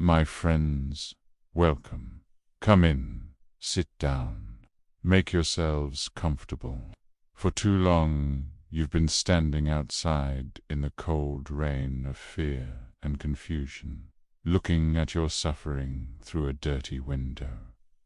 My friends, welcome. Come in, sit down, make yourselves comfortable. For too long you've been standing outside in the cold rain of fear and confusion, looking at your suffering through a dirty window.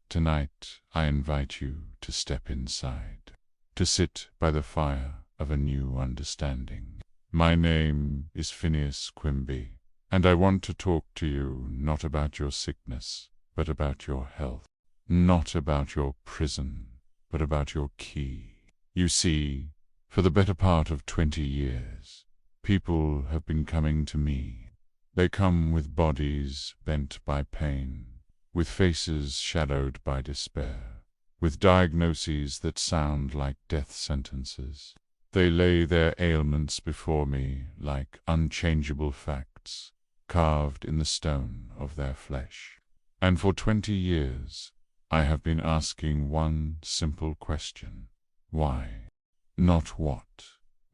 Tonight I invite you to step inside, to sit by the fire of a new understanding. My name is Phineas Quimby, and I want to talk to you not about your sickness, but about your health. Not about your prison, but about your key. You see, for the better part of 20 years, people have been coming to me. They come with bodies bent by pain, with faces shadowed by despair, with diagnoses that sound like death sentences. They lay their ailments before me like unchangeable facts, carved in the stone of their flesh. And for 20 years, I have been asking one simple question. Why? Not what.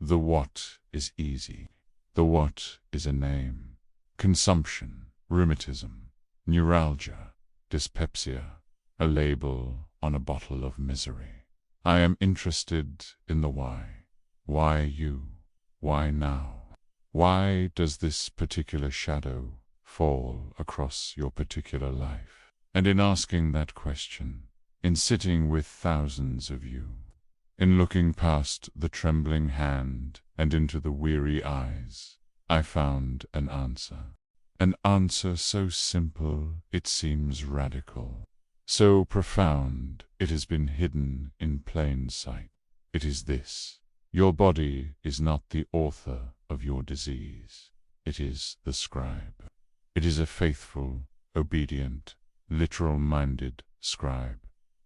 The what is easy. The what is a name. Consumption, rheumatism, neuralgia, dyspepsia, a label on a bottle of misery. I am interested in the why. Why you? Why now? Why does this particular shadow fall across your particular life? And in asking that question, in sitting with thousands of you, in looking past the trembling hand and into the weary eyes, I found an answer. An answer so simple it seems radical, so profound it has been hidden in plain sight. It is this: your body is not the author of your disease. It is the scribe. It is a faithful, obedient, literal-minded scribe,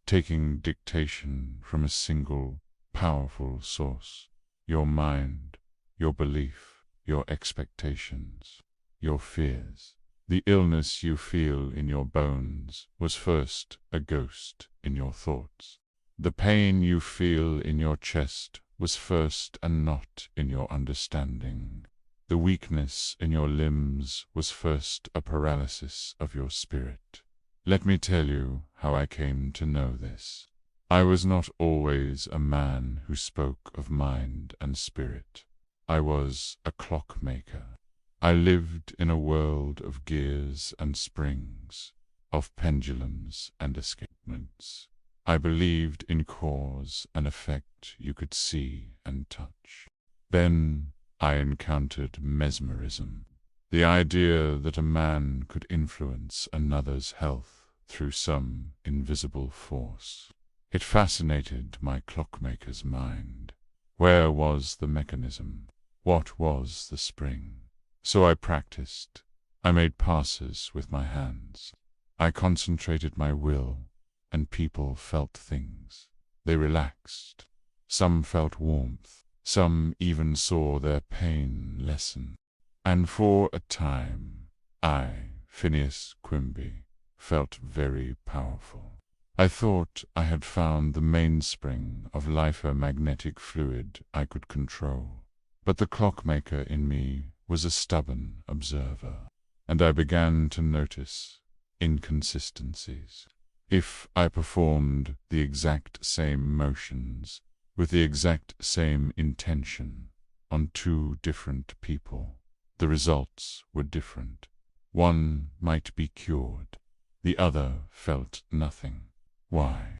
taking dictation from a single, powerful source: your mind, your belief, your expectations, your fears. The illness you feel in your bones was first a ghost in your thoughts. The pain you feel in your chest was first a knot in your understanding. The weakness in your limbs was first a paralysis of your spirit. Let me tell you how I came to know this. I was not always a man who spoke of mind and spirit. I was a clockmaker. I lived in a world of gears and springs, of pendulums and escapements. I believed in cause and effect you could see and touch. Then I encountered mesmerism, the idea that a man could influence another's health through some invisible force. It fascinated my clockmaker's mind. Where was the mechanism? What was the spring? So I practiced. I made passes with my hands. I concentrated my will, and people felt things. They relaxed. Some felt warmth. Some even saw their pain lessen. And for a time, I, Phineas Quimby, felt very powerful. I thought I had found the mainspring of lifer-magnetic fluid I could control. But the clockmaker in me was a stubborn observer, and I began to notice inconsistencies. If I performed the exact same motions with the exact same intention on two different people, the results were different. One might be cured, the other felt nothing. Why?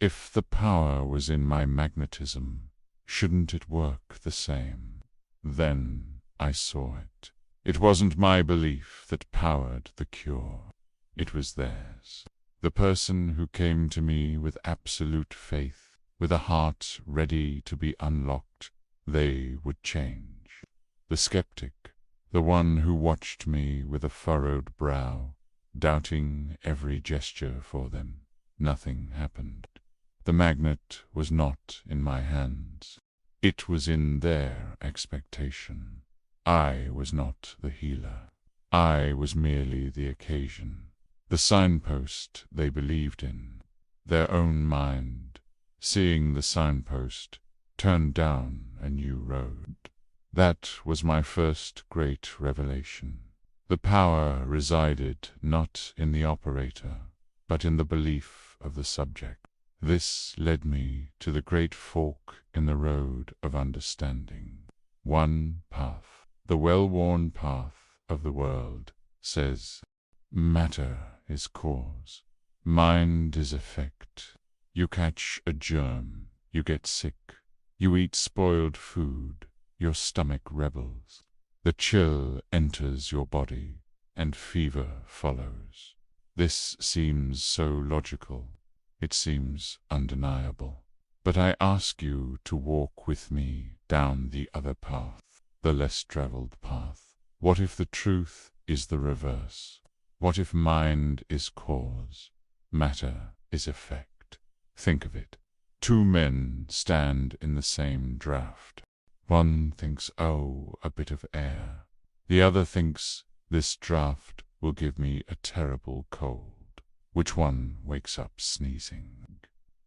If the power was in my magnetism, shouldn't it work the same? Then I saw it. It wasn't my belief that powered the cure. It was theirs. The person who came to me with absolute faith, with a heart ready to be unlocked, they would change. The skeptic, the one who watched me with a furrowed brow, doubting every gesture for them, nothing happened. The magnet was not in my hands. It was in their expectation. I was not the healer. I was merely the occasion, the signpost they believed in. Their own mind, seeing the signpost, turned down a new road. That was my first great revelation. The power resided not in the operator, but in the belief of the subject. This led me to the great fork in the road of understanding. One path, the well-worn path of the world, says, matter is cause, mind is effect. You catch a germ, you get sick. You eat spoiled food, your stomach rebels. The chill enters your body, and fever follows. This seems so logical, it seems undeniable. But I ask you to walk with me down the other path, the less traveled path. What if the truth is the reverse? What if mind is cause, matter is effect? Think of it. Two men stand in the same draught. One thinks, oh, a bit of air. The other thinks, this draught will give me a terrible cold. Which one wakes up sneezing?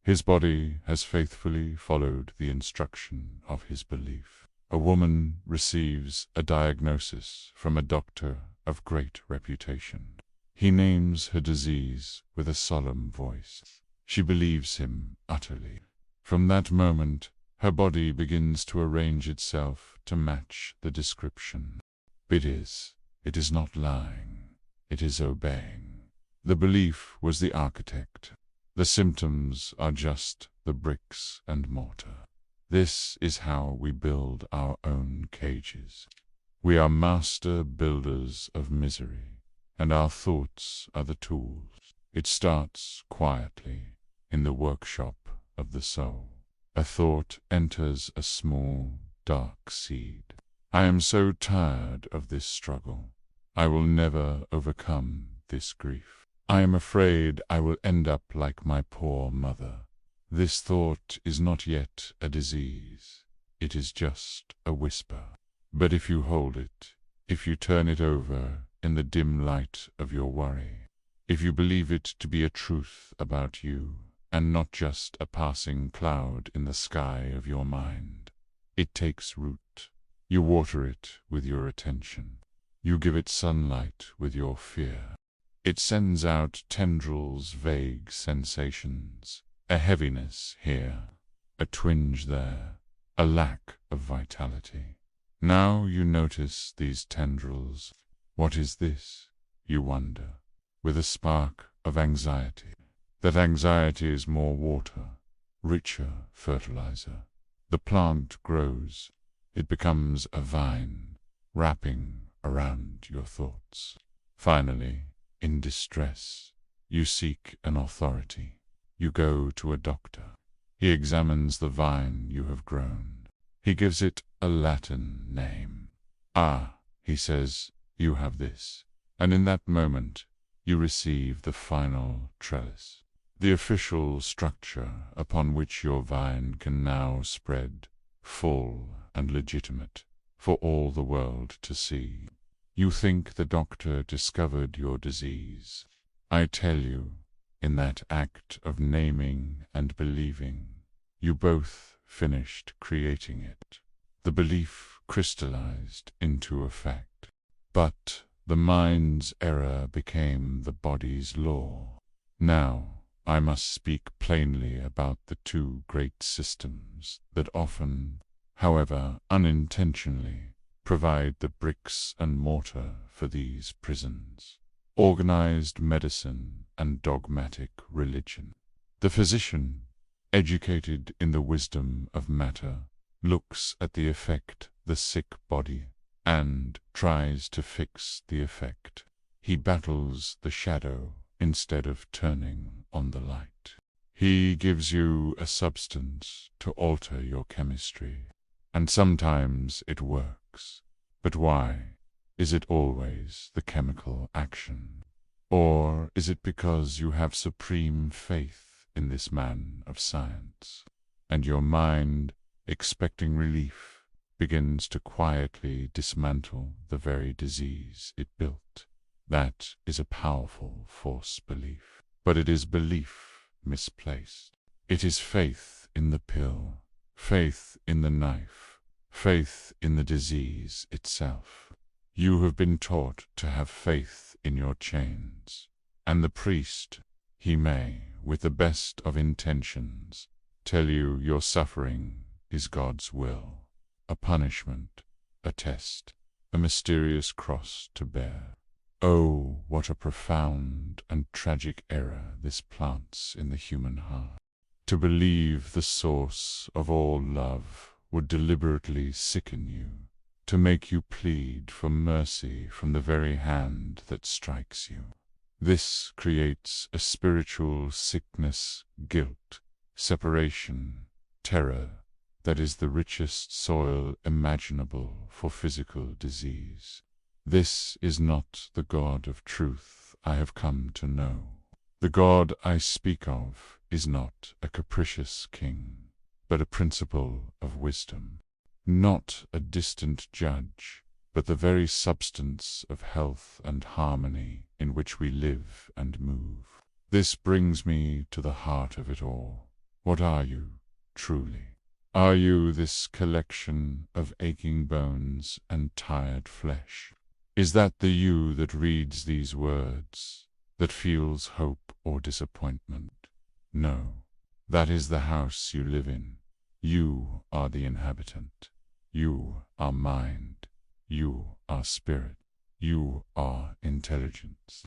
His body has faithfully followed the instruction of his belief. A woman receives a diagnosis from a doctor of great reputation. He names her disease with a solemn voice. She believes him utterly. From that moment, her body begins to arrange itself to match the description. It is not lying, it is obeying. The belief was the architect. The symptoms are just the bricks and mortar. This is how we build our own cages. We are master builders of misery, and our thoughts are the tools. It starts quietly in the workshop of the soul. A thought enters a small, dark seed. I am so tired of this struggle. I will never overcome this grief. I am afraid I will end up like my poor mother. This thought is not yet a disease. It is just a whisper. But if you hold it, if you turn it over in the dim light of your worry, if you believe it to be a truth about you, and not just a passing cloud in the sky of your mind, it takes root. You water it with your attention. You give it sunlight with your fear. It sends out tendrils, vague sensations, a heaviness here, a twinge there, a lack of vitality. Now you notice these tendrils. What is this? You wonder, with a spark of anxiety. That anxiety is more water, richer fertilizer. The plant grows. It becomes a vine, wrapping around your thoughts. Finally, in distress, you seek an authority. You go to a doctor. He examines the vine you have grown. He gives it a Latin name. Ah, he says, you have this. And in that moment, you receive the final trellis, the official structure upon which your vine can now spread, full and legitimate, for all the world to see. You think the doctor discovered your disease. I tell you, in that act of naming and believing, you both finished creating it. The belief crystallized into a fact. But the mind's error became the body's law. Now, I must speak plainly about the two great systems that often, however unintentionally, provide the bricks and mortar for these prisons: organized medicine and dogmatic religion. The physician, educated in the wisdom of matter, looks at the effect, the sick body, and tries to fix the effect. He battles the shadow instead of turning on the light. He gives you a substance to alter your chemistry, and sometimes it works. But why? Is it always the chemical action? Or is it because you have supreme faith in this man of science, and your mind, expecting relief, begins to quietly dismantle the very disease it built? That is a powerful false belief. But it is belief misplaced. It is faith in the pill, faith in the knife, faith in the disease itself. You have been taught to have faith in your chains, and the priest, he may, with the best of intentions, tell you your suffering is God's will, a punishment, a test, a mysterious cross to bear. Oh, what a profound and tragic error this plants in the human heart. To believe the source of all love would deliberately sicken you, to make you plead for mercy from the very hand that strikes you. This creates a spiritual sickness, guilt, separation, terror, that is the richest soil imaginable for physical disease. This is not the God of truth I have come to know. The God I speak of is not a capricious king, but a principle of wisdom, not a distant judge, but the very substance of health and harmony in which we live and move. This brings me to the heart of it all. What are you, truly? Are you this collection of aching bones and tired flesh? Is that the you that reads these words, that feels hope or disappointment? No, that is the house you live in. You are the inhabitant. You are mind. You are spirit. You are intelligence.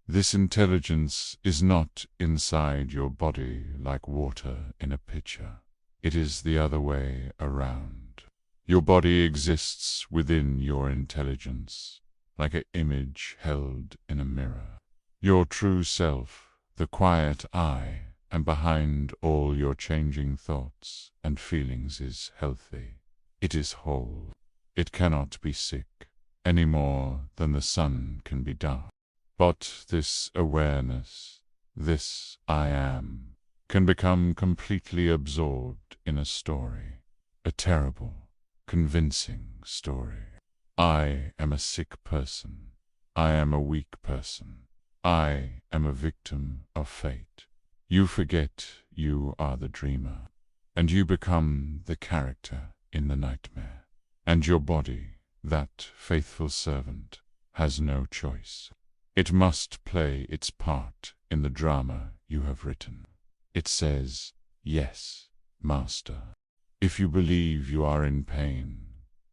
This intelligence is not inside your body like water in a pitcher. It is the other way around. Your body exists within your intelligence, like an image held in a mirror. Your true self, the quiet I, and behind all your changing thoughts and feelings is healthy. It is whole. It cannot be sick, any more than the sun can be dark. But this awareness, this I am, can become completely absorbed in a story, a terrible, convincing story. I am a sick person. I am a weak person. I am a victim of fate. You forget you are the dreamer, and you become the character in the nightmare. And your body, that faithful servant, has no choice. It must play its part in the drama you have written. It says, "Yes, master. If you believe you are in pain,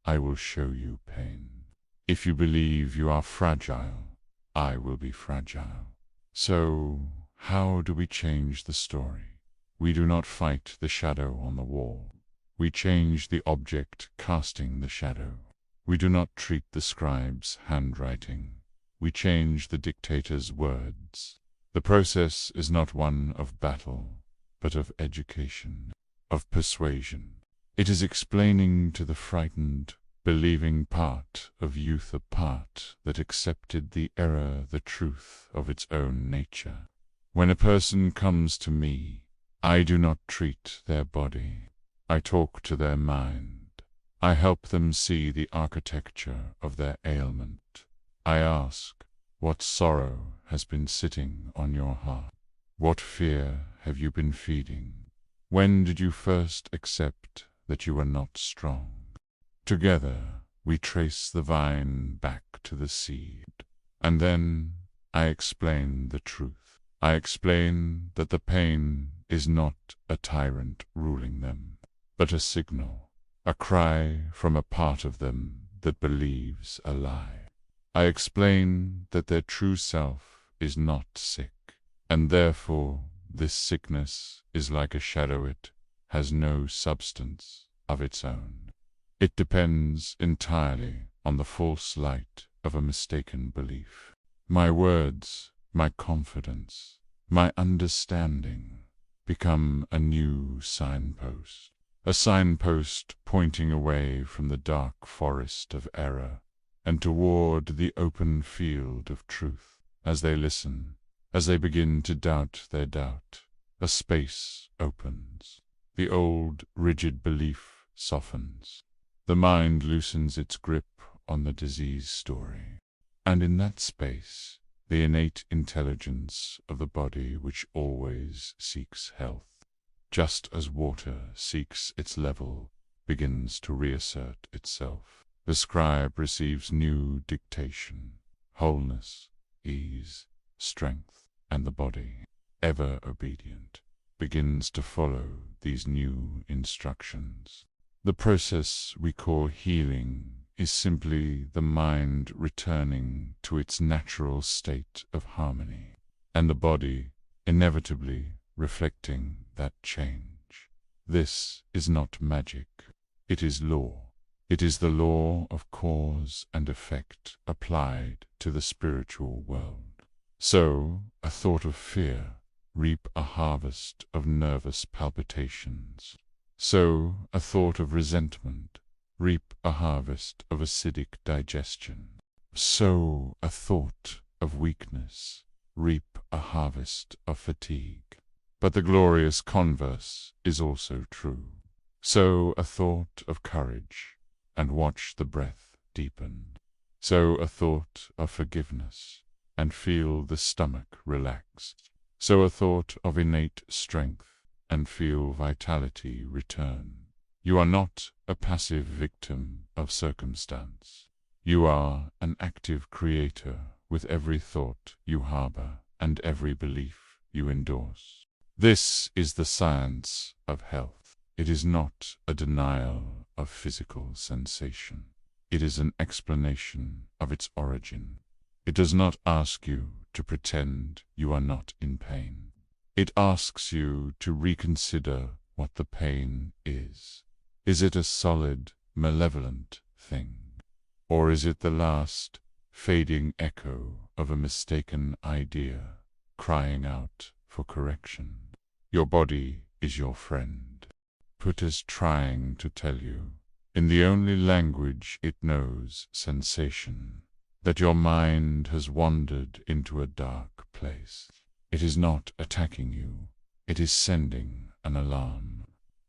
I will show you pain. If you believe you are fragile, I will be fragile." So, how do we change the story? We do not fight the shadow on the wall. We change the object casting the shadow. We do not treat the scribe's handwriting. We change the dictator's words. The process is not one of battle, but of education, of persuasion. It is explaining to the frightened, believing part of youth apart that accepted the error, the truth of its own nature. When a person comes to me, I do not treat their body. I talk to their mind. I help them see the architecture of their ailment. I ask, what sorrow has been sitting on your heart? What fear have you been feeding? When did you first accept that you were not strong? Together we trace the vine back to the seed. And then I explain the truth. I explain that the pain is not a tyrant ruling them, but a signal, a cry from a part of them that believes a lie. I explain that their true self is not sick, and therefore this sickness is like a shadow. It has no substance of its own. It depends entirely on the false light of a mistaken belief. My words, my confidence, my understanding become a new signpost, a signpost pointing away from the dark forest of error and toward the open field of truth. As they listen, as they begin to doubt their doubt, a space opens. The old, rigid belief softens. The mind loosens its grip on the disease story. And in that space, the innate intelligence of the body which always seeks health, just as water seeks its level, begins to reassert itself. The scribe receives new dictation, wholeness, ease, strength, and the body, ever obedient, begins to follow these new instructions. The process we call healing is simply the mind returning to its natural state of harmony, and the body inevitably reflecting that change. This is not magic, it is law. It is the law of cause and effect applied to the spiritual world. Sow a thought of fear, reap a harvest of nervous palpitations. Sow a thought of resentment, reap a harvest of acidic digestion. Sow a thought of weakness, reap a harvest of fatigue. But the glorious converse is also true. Sow a thought of courage, and watch the breath deepen. Sow a thought of forgiveness, and feel the stomach relax. Sow a thought of innate strength, and feel vitality return. You are not a passive victim of circumstance. You are an active creator with every thought you harbor and every belief you endorse. This is the science of health. It is not a denial of physical sensation. It is an explanation of its origin. It does not ask you to pretend you are not in pain. It asks you to reconsider what the pain is. Is it a solid, malevolent thing? Or is it the last, fading echo of a mistaken idea, crying out for correction? Your body is your friend. Put is trying to tell you, in the only language it knows, sensation, that your mind has wandered into a dark place. It is not attacking you, it is sending an alarm.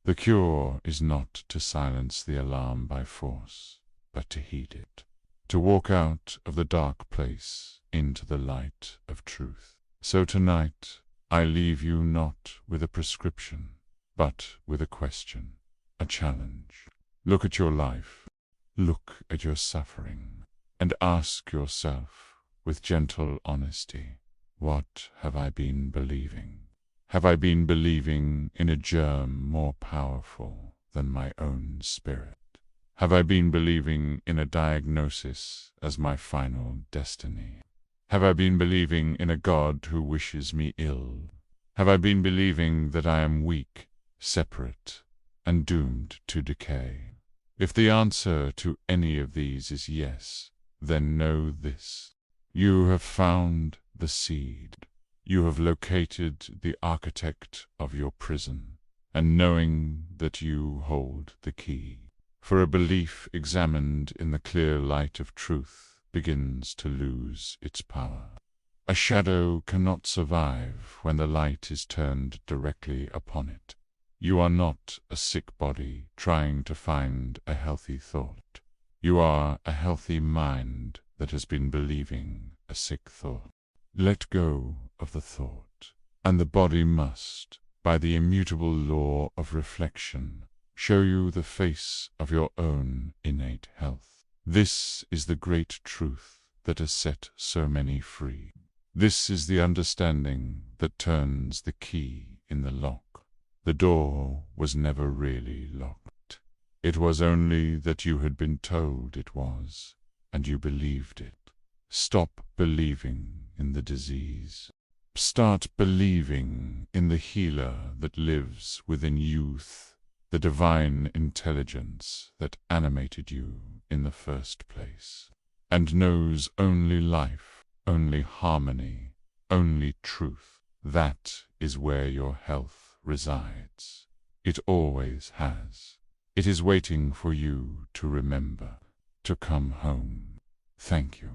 The cure is not to silence the alarm by force, but to heed it, to walk out of the dark place into the light of truth. So tonight I leave you not with a prescription, but with a question, a challenge. Look at your life, look at your suffering, and ask yourself with gentle honesty, what have I been believing? Have I been believing in a germ more powerful than my own spirit? Have I been believing in a diagnosis as my final destiny? Have I been believing in a God who wishes me ill? Have I been believing that I am weak, separate, and doomed to decay? If the answer to any of these is yes, then know this. You have found the seed. You have located the architect of your prison, and knowing that you hold the key. For a belief examined in the clear light of truth begins to lose its power. A shadow cannot survive when the light is turned directly upon it. You are not a sick body trying to find a healthy thought. You are a healthy mind that has been believing a sick thought. Let go of the thought, and the body must, by the immutable law of reflection, show you the face of your own innate health. This is the great truth that has set so many free. This is the understanding that turns the key in the lock. The door was never really locked. It was only that you had been told it was, and you believed it. Stop believing in the disease. Start believing in the healer that lives within youth, the divine intelligence that animated you in the first place, and knows only life, only harmony, only truth. That is where your health resides. It always has. It is waiting for you to remember, to come home. Thank you.